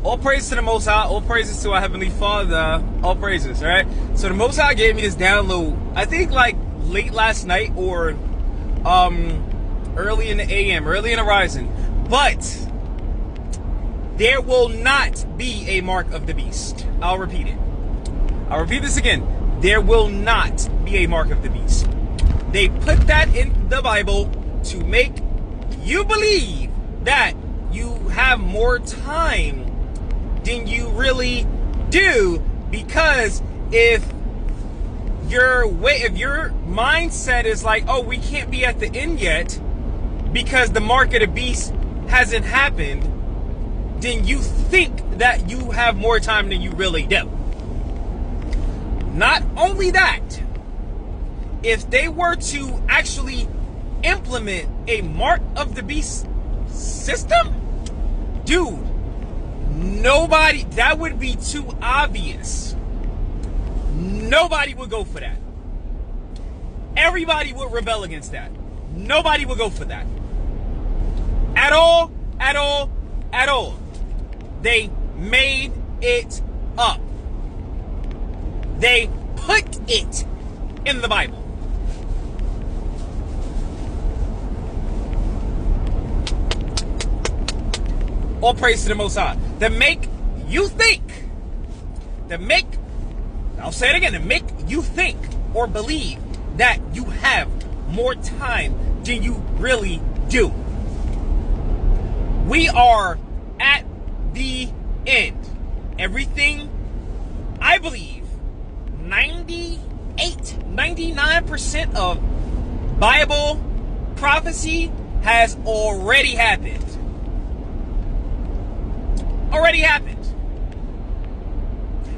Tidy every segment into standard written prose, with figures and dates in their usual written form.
All praise to the Most High. All praises to our Heavenly Father. All praises, right? So the Most High gave me this download, I think like late last night or early in the AM, early in the rising. But there will not be a mark of the beast. I'll repeat it. I'll repeat this again. There will not be a mark of the beast. They put that in the Bible to make you believe that you have more time than you really do, because if your mindset is like, oh, we can't be at the end yet because the mark of the beast hasn't happened, then you think that you have more time than you really do. Not only that, if they were to actually implement a mark of the beast system, dude, nobody, that would be too obvious. Nobody would go for that. Everybody would rebel against that. Nobody would go for that. At all, at all, at all. They made it up. They put it in the Bible. All praise to the Most High. To make you think. I'll say it again. To make you think or believe that you have more time than you really do. We are at the end. Everything, I believe, 99% of Bible prophecy has already happened. Already happened.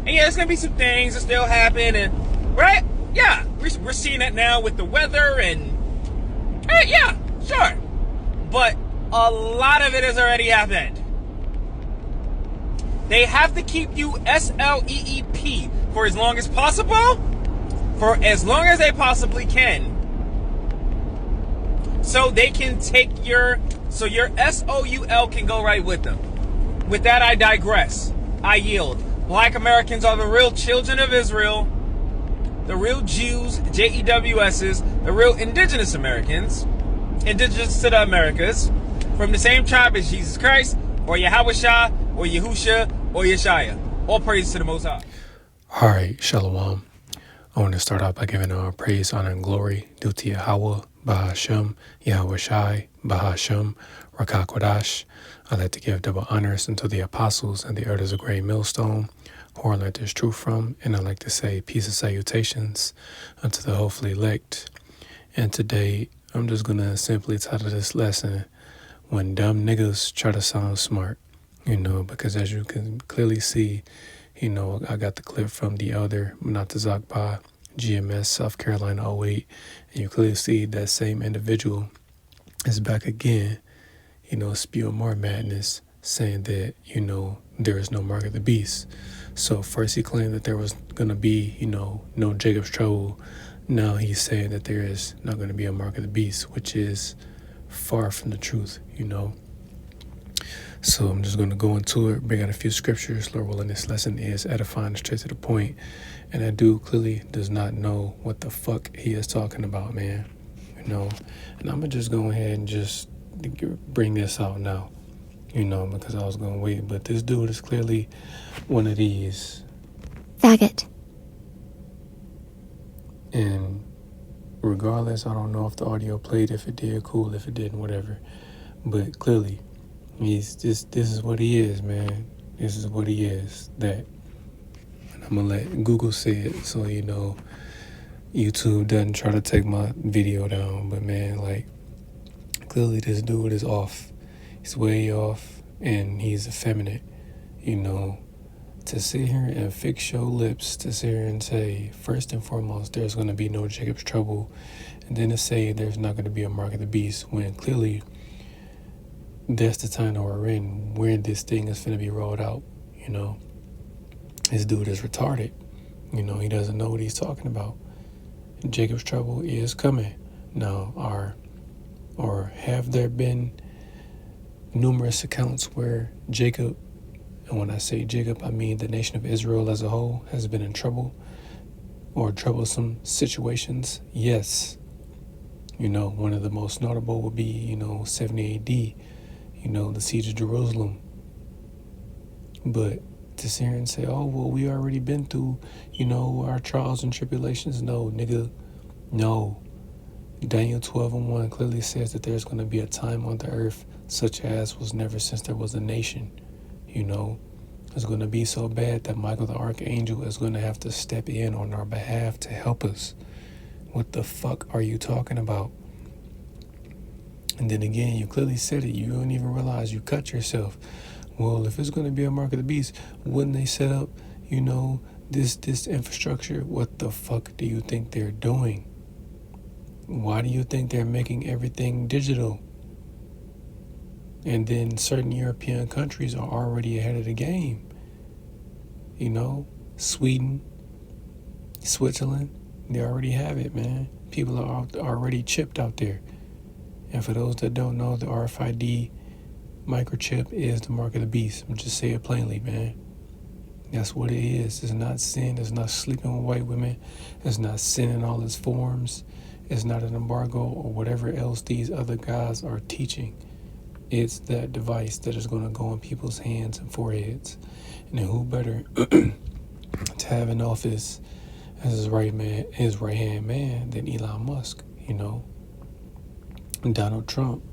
And yeah, there's gonna be some things that still happen, and right? Yeah, we're seeing that now with the weather, and yeah, sure. But a lot of it has already happened. They have to keep you SLEEP for as long as possible, for as long as they possibly can, so they can take so your SOUL can go right with them. With that, I digress. I yield. Black Americans are the real children of Israel, the real Jews, JEWSs, the real indigenous Americans, indigenous to the Americas, from the same tribe as Jesus Christ, or Yahweh, or Yahusha, or Yeshaya. All praise to the Most High. All right, Shalom. I want to start out by giving our praise, honor, and glory due to Yahweh, Bahashem, Yahweh Shai, Bahashem, Rakakwadash. I'd like to give double honors unto the apostles and the elders of Great Millstone, who I learned this truth from, and I'd like to say peace and salutations unto the hopefully elect. And today, I'm just going to simply title this lesson, When Dumb Niggas Try to Sound Smart, because as you can clearly see, I got the clip from the elder Munatazakba, GMS, South Carolina 08, and you clearly see that same individual is back again, spewing more madness, saying that, there is no mark of the beast. So first he claimed that there was going to be, no Jacob's trouble. Now he's saying that there is not going to be a mark of the beast, which is far from the truth, So I'm just going to go into it, bring out a few scriptures. Lord willing, this lesson is edifying, straight to the point. And that dude clearly does not know what the fuck he is talking about, man. And I'm going to just go ahead and just bring this out now, because I was going to wait. But this dude is clearly one of these. Faggot. And regardless, I don't know if the audio played. If it did, cool. If it didn't, whatever. But clearly, this is what he is, man. This is what he is. That. And I'm going to let Google say it so, YouTube doesn't try to take my video down. But, man, clearly this dude is off. He's way off, and he's effeminate, to sit here and fix your lips, to sit here and say, first and foremost, there's going to be no Jacob's trouble, and then to say there's not going to be a mark of the beast, when clearly that's the time that we're in, where this thing is going to be rolled out, This dude is retarded. He doesn't know what he's talking about. Jacob's trouble is coming. Now, have there been numerous accounts where Jacob And when I say Jacob, I mean the nation of Israel as a whole has been in trouble or troublesome situations. Yes. One of the most notable would be, 70 AD, the siege of Jerusalem. But to sit here and say, oh, well, we already been through, our trials and tribulations. No, nigga, no. Daniel 12:1 clearly says that there's going to be a time on the earth such as was never since there was a nation. It's going to be so bad that Michael the Archangel is going to have to step in on our behalf to help us. What the fuck are you talking about? And then again, you clearly said it. You don't even realize you cut yourself. Well, if it's going to be a mark of the beast, wouldn't they set up, this infrastructure? What the fuck do you think they're doing? Why do you think they're making everything digital? And then certain European countries are already ahead of the game. Sweden, Switzerland, they already have it, man. People are already chipped out there. And for those that don't know, the RFID microchip is the mark of the beast. I'm just say it plainly, man. That's what it is. It's not sin. It's not sleeping with white women. It's not sin in all its forms. It's not an embargo or whatever else these other guys are teaching. It's that device that is going to go in people's hands and foreheads. And then who better to have in office as his right-hand man than Elon Musk, Donald Trump,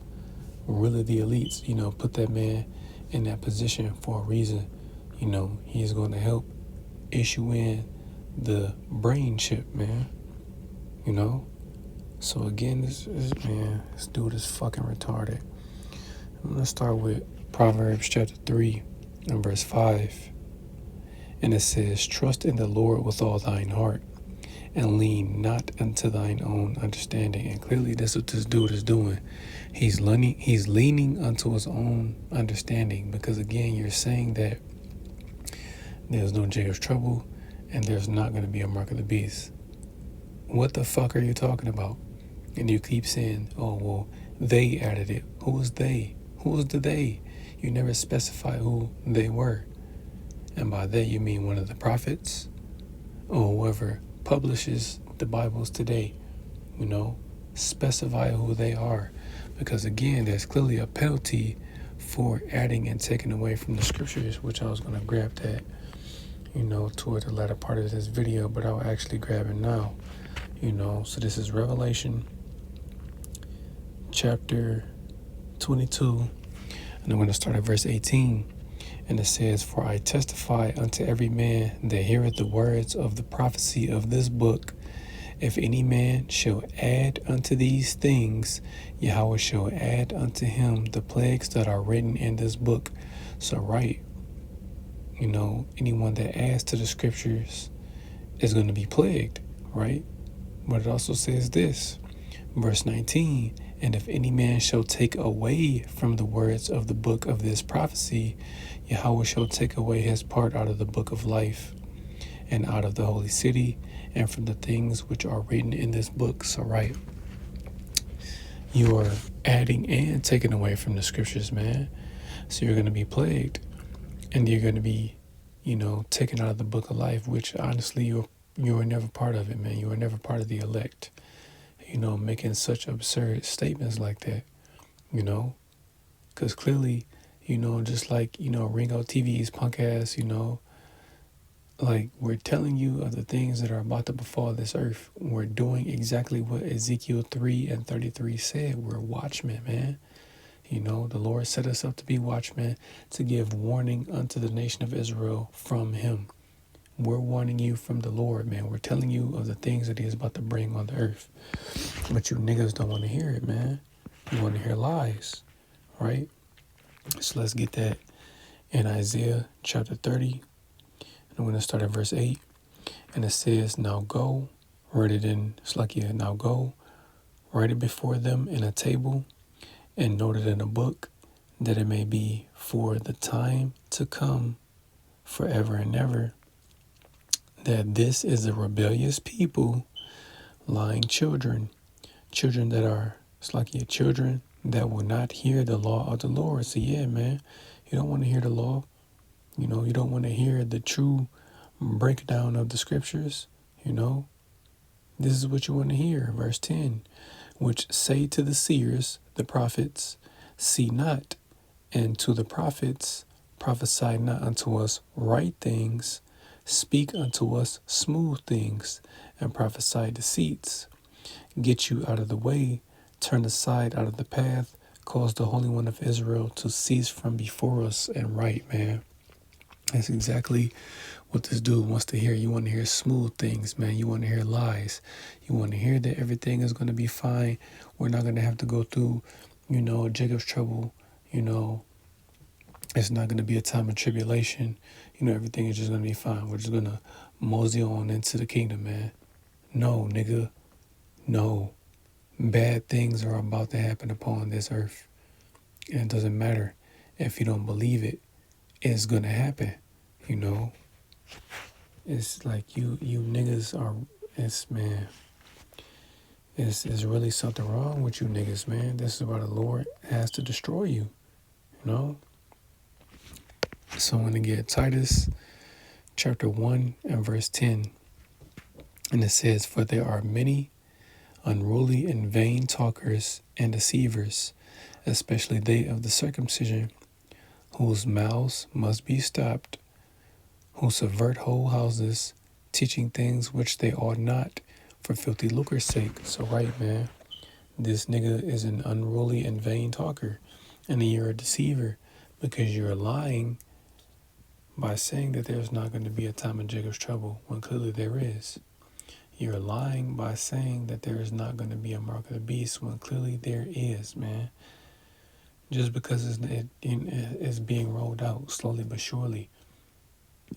really the elites, put that man in that position for a reason. He's going to help issue in the brain chip, man. So again, this dude is fucking retarded. I'm going to start with Proverbs chapter 3 and verse 5. And it says, trust in the Lord with all thine heart, and lean not unto thine own understanding. And clearly that's what this dude is doing. He's leaning unto his own understanding, because again, you're saying that there's no Jacob's trouble and there's not going to be a mark of the beast. What the fuck are you talking about? And you keep saying, oh, well, they added it. Who is they? Who is the they? You never specify who they were. And by they, you mean one of the prophets or whoever publishes the Bibles today. Specify who they are. Because again, there's clearly a penalty for adding and taking away from the scriptures, which I was going to grab that, toward the latter part of this video, but I'll actually grab it now. So this is Revelation chapter 22, and I'm going to start at verse 18. And it says, for I testify unto every man that heareth the words of the prophecy of this book, if any man shall add unto these things, Yahweh shall add unto him the plagues that are written in this book. So right, anyone that adds to the scriptures is going to be plagued, right? But it also says this, verse 19, and if any man shall take away from the words of the book of this prophecy, Yahweh shall take away his part out of the book of life, and out of the holy city, and from the things which are written in this book. So right, you are adding and taking away from the scriptures, man. So you're going to be plagued, and you're going to be, taken out of the book of life, which honestly you were never part of it, man. You were never part of the elect. Making such absurd statements like that, because clearly, just like, Ringo TV's punk ass, like, we're telling you of the things that are about to befall this earth. We're doing exactly what Ezekiel 3:33 said. We're watchmen, man. The Lord set us up to be watchmen, to give warning unto the nation of Israel from him. We're warning you from the Lord, man. We're telling you of the things that he is about to bring on the earth. But you niggas don't want to hear it, man. You want to hear lies, right? So let's get that in Isaiah chapter 30. I'm going to start at verse 8. And it says, now go, write it in Slakia. Now go, write it before them in a table, and note it in a book, that it may be for the time to come, forever and ever, that this is a rebellious people, lying children that are, it's like your children that will not hear the law of the Lord. So yeah, man, you don't want to hear the law. You know, you don't want to hear the true breakdown of the scriptures. You know, this is what you want to hear. Verse 10, which say to the seers, the prophets, see not, and to the prophets, prophesy not unto us right things, speak unto us smooth things, and prophesy deceits. Get you out of the way, turn aside out of the path, cause the Holy One of Israel to cease from before us and write, man. That's exactly what this dude wants to hear. You want to hear smooth things, man. You want to hear lies. You want to hear that everything is going to be fine. We're not going to have to go through, Jacob's trouble. It's not going to be a time of tribulation. Everything is just going to be fine. We're just going to mosey on into the kingdom, man. No, nigga. No. Bad things are about to happen upon this earth. And it doesn't matter if you don't believe it. It's going to happen, It's like you niggas are, man, it's really something wrong with you niggas, man. This is why the Lord has to destroy you, So I'm going to get Titus chapter 1 and verse 10. And it says, for there are many unruly and vain talkers and deceivers, especially they of the circumcision, whose mouths must be stopped, who subvert whole houses, teaching things which they ought not, for filthy lucre's sake. So right, man, this nigga is an unruly and vain talker, and you're a deceiver, because you're lying by saying that there's not going to be a time of Jacob's trouble, when clearly there is. You're lying by saying that there is not going to be a mark of the beast, when clearly there is, man. Just because it's being rolled out slowly but surely.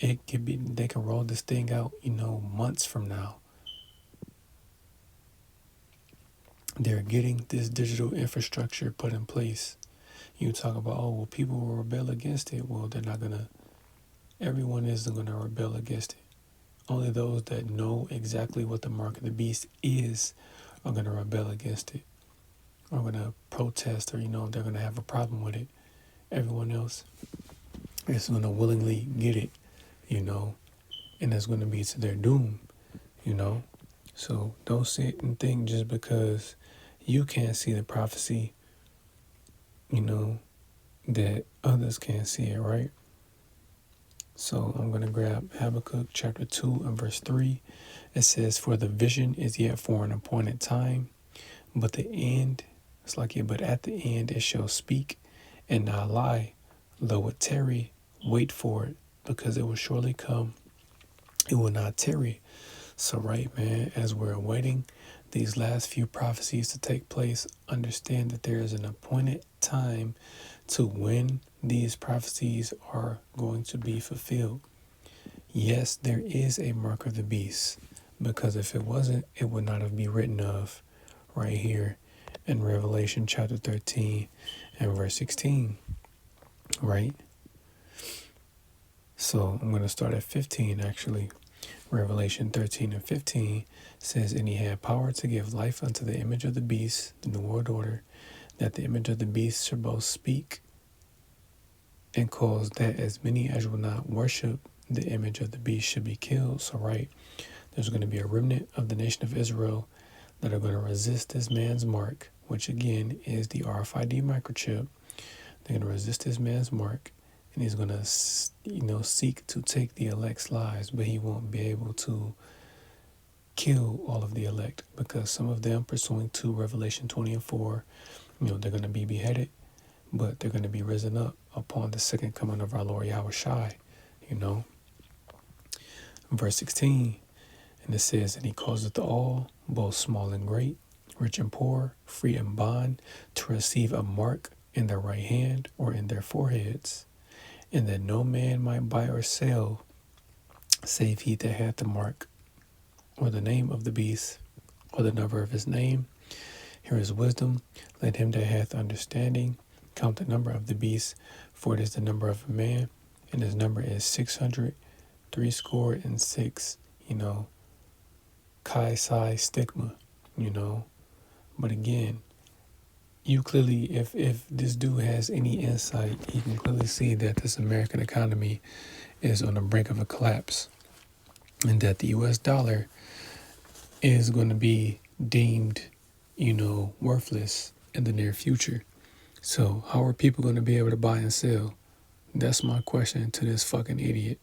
They can roll this thing out, months from now. They're getting this digital infrastructure put in place. You talk about, people will rebel against it. Well, everyone isn't going to rebel against it. Only those that know exactly what the mark of the beast is are going to rebel against it. Are going to protest, or, they're going to have a problem with it. Everyone else is going to willingly get it, and it's going to be to their doom, So don't sit and think just because you can't see the prophecy, that others can't see it, right? So I'm going to grab Habakkuk chapter 2 and verse 3. It says, for the vision is yet for an appointed time, but at the end it shall speak and not lie. Though it tarry, wait for it, because it will surely come. It will not tarry. So right, man, as we're awaiting these last few prophecies to take place, understand that there is an appointed time to when these prophecies are going to be fulfilled. Yes, there is a mark of the beast, because if it wasn't, it would not have been written of right here in Revelation chapter 13 and verse 16, right? So I'm going to start at 15, actually. Revelation 13 and 15 says, and he had power to give life unto the image of the beast, the New World Order, that the image of the beast should both speak and cause that as many as will not worship the image of the beast should be killed. So right, there's going to be a remnant of the nation of Israel that are going to resist this man's mark, which again is the RFID microchip. They're going to resist this man's mark, and he's going to, seek to take the elect's lives, but he won't be able to kill all of the elect, because some of them, pursuing to Revelation 20 and 4, they're going to be beheaded, but they're going to be risen up upon the second coming of our Lord Yahushai, Verse 16, and it says, and he causeth all, both small and great, rich and poor, free and bond, to receive a mark in their right hand or in their foreheads, and that no man might buy or sell, save he that hath the mark, or the name of the beast, or the number of his name. Here is wisdom. Let him that hath understanding count the number of the beast, for it is the number of a man, and his number is 666. Chi Psi Stigma, But again, you clearly, if this dude has any insight, he can clearly see that this American economy is on the brink of a collapse, and that the U.S. dollar is going to be deemed, worthless in the near future. So how are people going to be able to buy and sell? That's my question to this fucking idiot.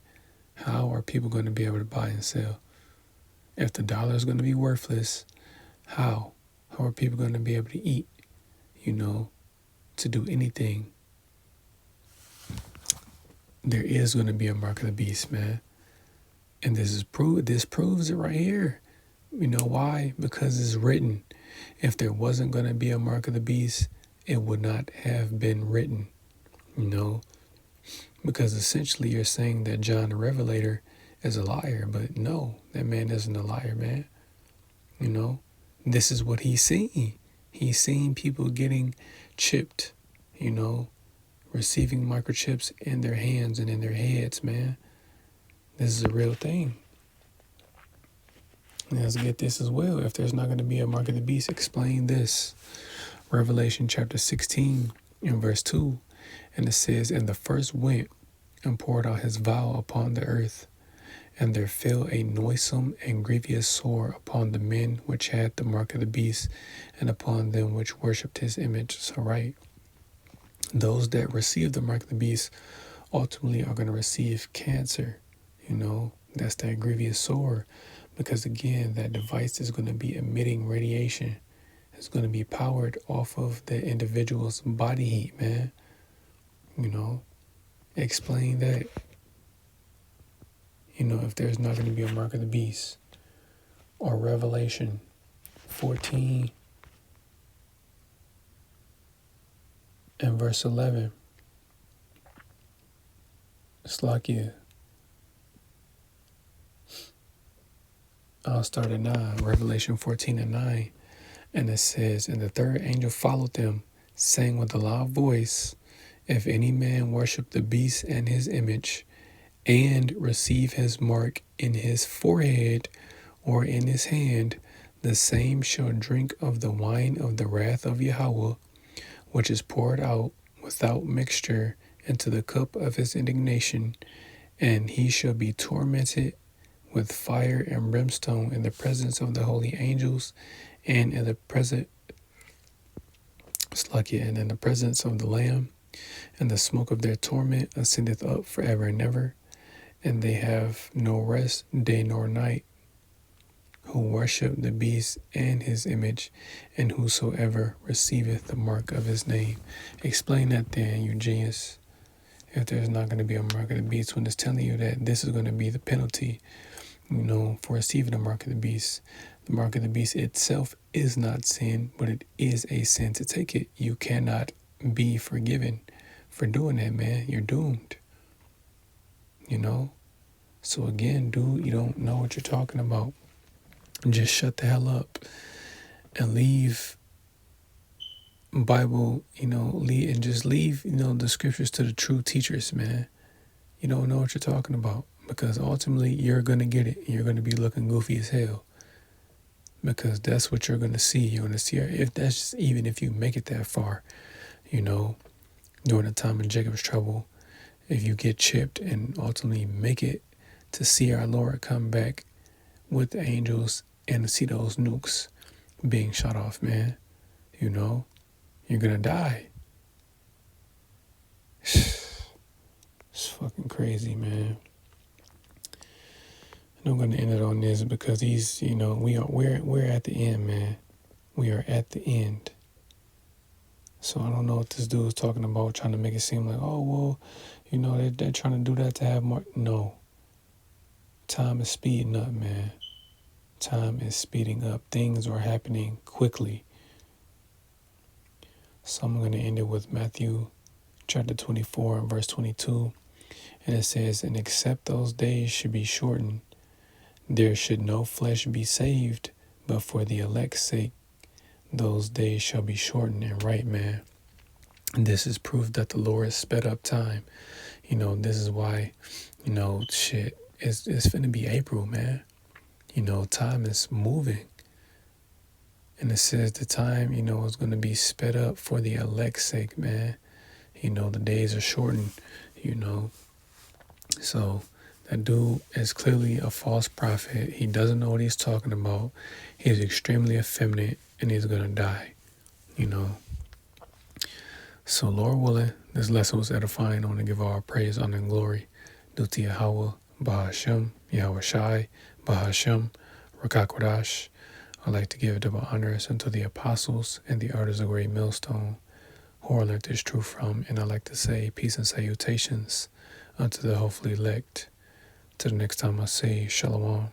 How are people going to be able to buy and sell? If the dollar is going to be worthless, how? How are people going to be able to eat, to do anything? There is going to be a mark of the beast, man. And this proves it right here. You know why? Because it's written. If there wasn't going to be a mark of the beast, it would not have been written, because essentially you're saying that John the Revelator is a liar, but no, that man isn't a liar, man. This is what he's seen. He's seen people getting chipped, receiving microchips in their hands and in their heads, man. This is a real thing. Let's get this as well. If there's not going to be a mark of the beast, explain this. Revelation chapter 16 and verse 2. And it says, And the first went and poured out his vial upon the earth, and there fell a noisome and grievous sore upon the men which had the mark of the beast, and upon them which worshipped his image. So right, those that receive the mark of the beast ultimately are going to receive cancer. That's that grievous sore. Because again, that device is going to be emitting radiation. It's going to be powered off of the individual's body heat, man. Explain that. If there's not going to be a mark of the beast. Or Revelation 14 and verse 11. Slakia. I'll start at 9. Revelation 14 and 9. And it says, And the third angel followed them, saying with a loud voice, If any man worship the beast and his image, and receive his mark in his forehead or in his hand, the same shall drink of the wine of the wrath of Yahweh, which is poured out without mixture into the cup of his indignation, and he shall be tormented with fire and brimstone in the presence of the holy angels, and in the presence of the Lamb, and the smoke of their torment ascendeth up forever and ever, and they have no rest day nor night, who worship the beast and his image, and whosoever receiveth the mark of his name. Explain that then, you genius. If there's not going to be a mark of the beast, when it's telling you that this is going to be the penalty, for receiving the mark of the beast. The mark of the beast itself is not sin, but it is a sin to take it. You cannot be forgiven for doing that, man. You're doomed. So again, dude, you don't know what you're talking about. Just shut the hell up and leave Bible, leave the scriptures to the true teachers, man. You don't know what you're talking about, because ultimately you're going to get it. You're going to be looking goofy as hell, because that's what you're going to see. You're going to see, even if you make it that far, during the time of Jacob's trouble, if you get chipped and ultimately make it to see our Lord come back with the angels and to see those nukes being shot off, man, you're going to die. It's fucking crazy, man. And I'm going to end it on this because we're at the end, man. We are at the end. So I don't know what this dude is talking about, trying to make it seem like, oh, well, they're trying to do that to have more. No. Time is speeding up, man. Time is speeding up. Things are happening quickly. So I'm going to end it with Matthew chapter 24 and verse 22. And it says, And except those days should be shortened, there should no flesh be saved, but for the elect's sake, those days shall be shortened. And right, man. And this is proof that the Lord has sped up time. This is why, it's finna be April, man. Time is moving. And it says the time, is going to be sped up for the elect's sake, man. The days are shortened, So that dude is clearly a false prophet. He doesn't know what he's talking about. He's extremely effeminate and he's going to die, So Lord willing, this lesson was edifying. I want to give all praise, honor, and glory due to Yahweh, Bahashem, Yahweh Shai, Bahashem, Rakakwadash. I'd like to give double honors unto the apostles and the elders of Great Millstone, who I learned this truth from, and I'd like to say peace and salutations unto the hopefully elect. Till the next time I say Shalom.